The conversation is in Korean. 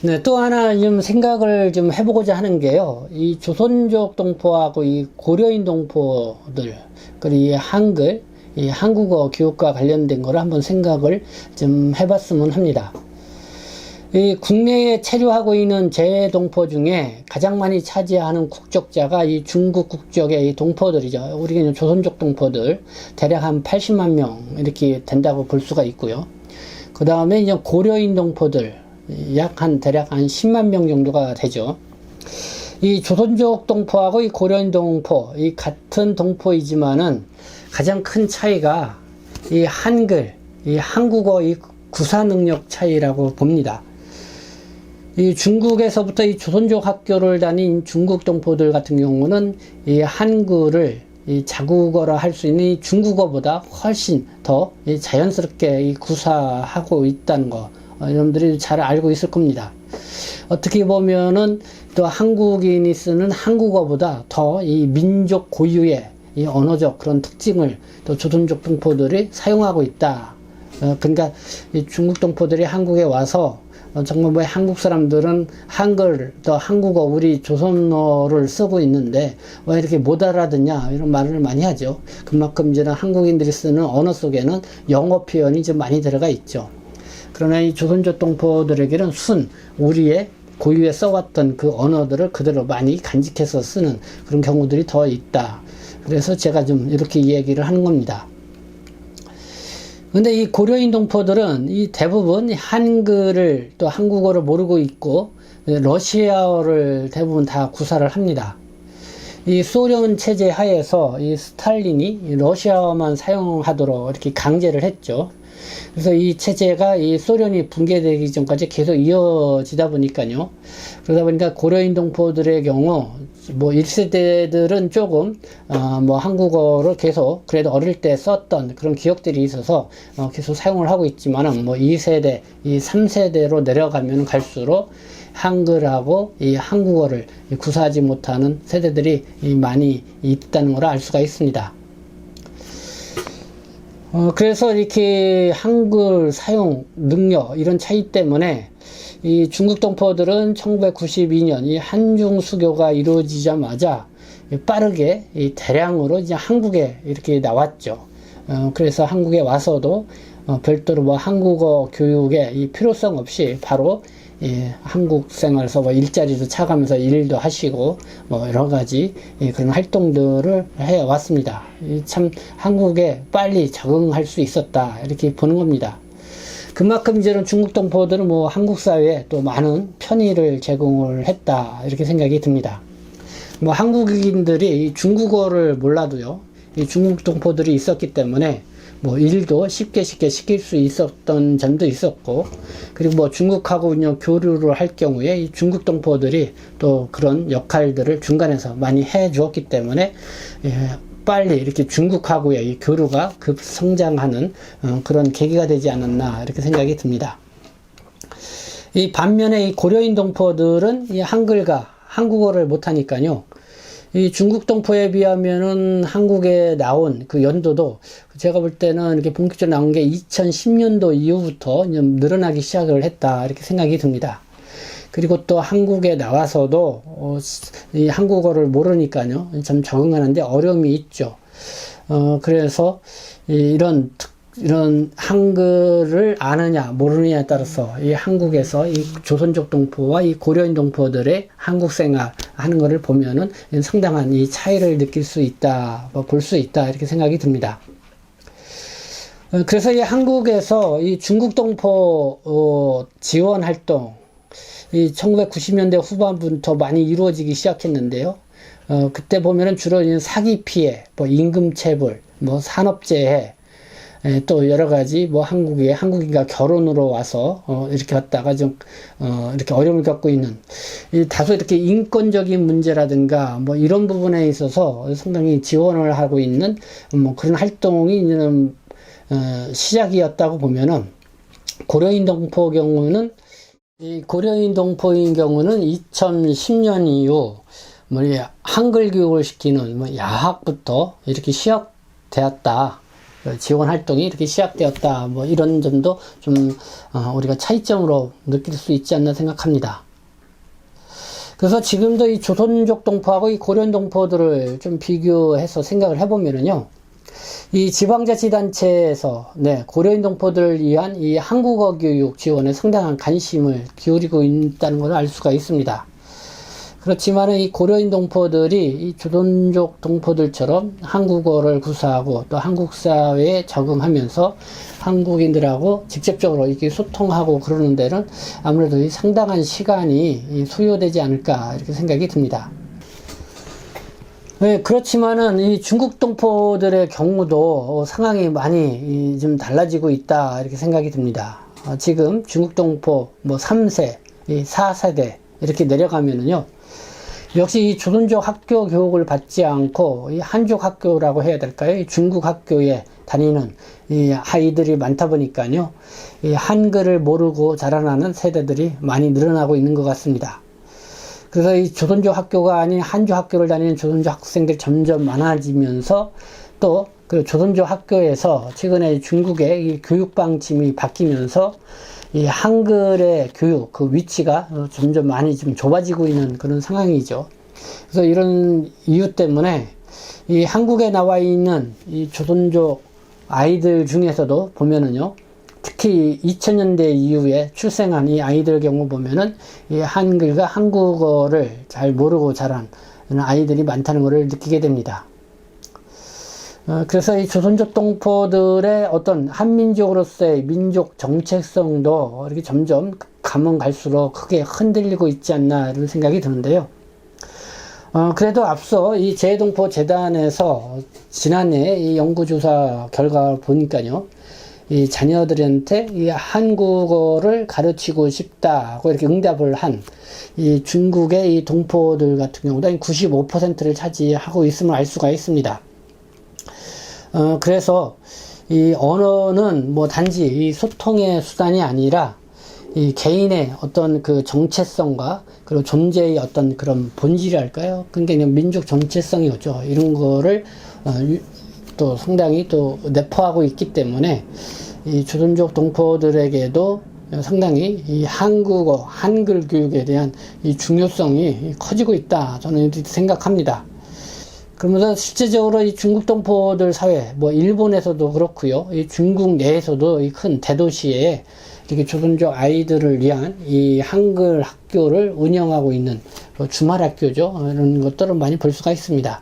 네, 또 하나 좀 생각을 좀 해보고자 하는 게요. 이 조선족 동포하고 이 고려인 동포들, 그리고 이 한글, 이 한국어 교육과 관련된 거를 한번 생각을 좀 해봤으면 합니다. 이 국내에 체류하고 있는 재동포 중에 가장 많이 차지하는 국적자가 이 중국 국적의 이 동포들이죠. 우리는 조선족 동포들 대략 한 80만 명 이렇게 된다고 볼 수가 있고요. 그 다음에 이제 고려인 동포들 대략 한 10만 명 정도가 되죠. 이 조선족 동포하고 이 고려인 동포, 이 같은 동포이지만은 가장 큰 차이가 이 한글, 이 한국어 이 구사 능력 차이라고 봅니다. 이 중국에서부터 이 조선족 학교를 다닌 중국 동포들 같은 경우는 이 한글을 이 자국어라 할 수 있는 이 중국어보다 훨씬 더 자연스럽게 이 구사하고 있다는 거, 여러분들이 잘 알고 있을 겁니다. 어떻게 보면은 또 한국인이 쓰는 한국어보다 더 이 민족 고유의 이 언어적 그런 특징을 또 조선족 동포들이 사용하고 있다. 그러니까 이 중국 동포들이 한국에 와서 정말 뭐 한국 사람들은 한글, 또 한국어, 우리 조선어를 쓰고 있는데 왜 이렇게 못 알아듣냐 이런 말을 많이 하죠. 그만큼 이제는 한국인들이 쓰는 언어 속에는 영어 표현이 좀 많이 들어가 있죠. 그러나 이 조선족 동포들에게는 우리의 고유에 써왔던 그 언어들을 그대로 많이 간직해서 쓰는 그런 경우들이 더 있다. 그래서 제가 좀 이렇게 이야기를 하는 겁니다. 근데 이 고려인 동포들은 이 대부분 한글을 또 한국어를 모르고 있고 러시아어를 대부분 다 구사를 합니다. 이 소련 체제 하에서 이 스탈린이 러시아어만 사용하도록 이렇게 강제를 했죠. 그래서 이 체제가 이 소련이 붕괴되기 전까지 계속 이어지다 보니까요. 그러다 보니까 고려인 동포들의 경우 뭐 1세대들은 조금 뭐 한국어를 계속 그래도 어릴 때 썼던 그런 기억들이 있어서 계속 사용을 하고 있지만은 뭐 2세대, 이 3세대로 내려가면 갈수록 한글하고 이 한국어를 구사하지 못하는 세대들이 많이 있다는 걸 알 수가 있습니다. 그래서 이렇게 한글 사용 능력 이런 차이 때문에 이 중국 동포들은 1992년 이 한중 수교가 이루어지자마자 빠르게 이 대량으로 이제 한국에 이렇게 나왔죠. 그래서 한국에 와서도 별도로 뭐 한국어 교육에 이 필요성 없이 바로 한국 생활에서 뭐 일자리도 차가면서 일도 하시고 뭐 여러 가지 그런 활동들을 해 왔습니다. 참 한국에 빨리 적응할 수 있었다 이렇게 보는 겁니다. 그만큼 이제는 중국 동포들은 뭐 한국 사회에 또 많은 편의를 제공을 했다 이렇게 생각이 듭니다. 뭐 한국인들이 이 중국어를 몰라도요, 이 중국 동포들이 있었기 때문에 뭐 일도 쉽게 시킬 수 있었던 점도 있었고, 그리고 뭐 중국하고 교류를 할 경우에 이 중국 동포들이 또 그런 역할들을 중간에서 많이 해 주었기 때문에 빨리 이렇게 중국하고의 이 교류가 급성장하는 그런 계기가 되지 않았나 이렇게 생각이 듭니다. 이 반면에 이 고려인 동포들은 이 한글과 한국어를 못하니까요. 이 중국 동포에 비하면은 한국에 나온 그 연도도 제가 볼 때는 이렇게 본격적으로 나온 게 2010년도 이후부터 늘어나기 시작을 했다 이렇게 생각이 듭니다. 그리고 또 한국에 나와서도 이 한국어를 모르니까요 참 적응하는데 어려움이 있죠. 그래서 이런 한글을 아느냐 모르느냐에 따라서 이 한국에서 이 조선족 동포와 이 고려인 동포들의 한국 생활 하는 것을 보면은 상당한 이 차이를 느낄 수 있다, 볼 수 있다 이렇게 생각이 듭니다. 그래서 이 한국에서 이 중국 동포 지원 활동 이 1990년대 후반부터 많이 이루어지기 시작했는데요. 그때 보면은 주로 사기 피해, 뭐 임금체불, 뭐 산업재해, 또 여러 가지 뭐 한국인과 결혼으로 와서 이렇게 왔다가 좀 이렇게 어려움을 겪고 있는 다소 이렇게 인권적인 문제라든가 뭐 이런 부분에 있어서 상당히 지원을 하고 있는 뭐 그런 활동이 이제는 시작이었다고 보면은 고려인 동포 경우는 이 고려인 동포인 경우는 2010년 이후 한글 교육을 시키는 야학부터 이렇게 시작되었다. 지원 활동이 이렇게 시작되었다. 뭐 이런 점도 좀 우리가 차이점으로 느낄 수 있지 않나 생각합니다. 그래서 지금도 이 조선족 동포하고 이 고려인 동포들을 좀 비교해서 생각을 해보면은요, 이 지방자치단체에서 고려인 동포들을 위한 이 한국어 교육 지원에 상당한 관심을 기울이고 있다는 것을 알 수가 있습니다. 그렇지만 이 고려인 동포들이 이 조선족 동포들처럼 한국어를 구사하고 또 한국 사회에 적응하면서 한국인들하고 직접적으로 이렇게 소통하고 그러는 데는 아무래도 이 상당한 시간이 소요되지 않을까 이렇게 생각이 듭니다. 네, 그렇지만은 이 중국 동포들의 경우도 상황이 많이 좀 달라지고 있다 이렇게 생각이 듭니다. 지금 중국 동포 뭐 3세, 4세대 이렇게 내려가면은요, 역시 이 조선족 학교 교육을 받지 않고 이 한족 학교라고 해야 될까요? 이 중국 학교에 다니는 이 아이들이 많다 보니까요, 이 한글을 모르고 자라나는 세대들이 많이 늘어나고 있는 것 같습니다. 그래서 이 조선족 학교가 아닌 한족 학교를 다니는 조선족 학생들이 점점 많아지면서 또 그 조선족 학교에서 최근에 중국의 이 교육 방침이 바뀌면서 이 한글의 교육 그 위치가 점점 많이 좀 좁아지고 있는 그런 상황이죠. 그래서 이런 이유 때문에 이 한국에 나와 있는 이 조선족 아이들 중에서도 보면은요, 특히 2000년대 이후에 출생한 이 아이들 경우 보면은 이 한글과 한국어를 잘 모르고 자란 아이들이 많다는 것을 느끼게 됩니다. 그래서 이 조선족 동포들의 어떤 한민족으로서의 민족 정체성도 이렇게 점점 가면 갈수록 크게 흔들리고 있지 않나 이런 생각이 드는데요. 그래도 앞서 이 재동포 재단에서 지난해 이 연구조사 결과를 보니까요, 이 자녀들한테 이 한국어를 가르치고 싶다고 이렇게 응답을 한 이 중국의 이 동포들 같은 경우도 95%를 차지하고 있음을 알 수가 있습니다. 그래서 이 언어는 뭐 단지 이 소통의 수단이 아니라 이 개인의 어떤 그 정체성과 그리고 존재의 어떤 그런 본질이랄까요? 그러니까 그냥 민족 정체성이었죠. 이런 거를 또 상당히 또 내포하고 있기 때문에 이 조선족 동포들에게도 상당히 이 한국어, 한글 교육에 대한 이 중요성이 커지고 있다. 저는 이렇게 생각합니다. 그러면서 실제적으로 이 중국 동포들 사회, 뭐 일본에서도 그렇고요, 이 중국 내에서도 이 큰 대도시에 이렇게 조선족 아이들을 위한 이 한글 학교를 운영하고 있는 주말 학교죠. 이런 것들을 많이 볼 수가 있습니다.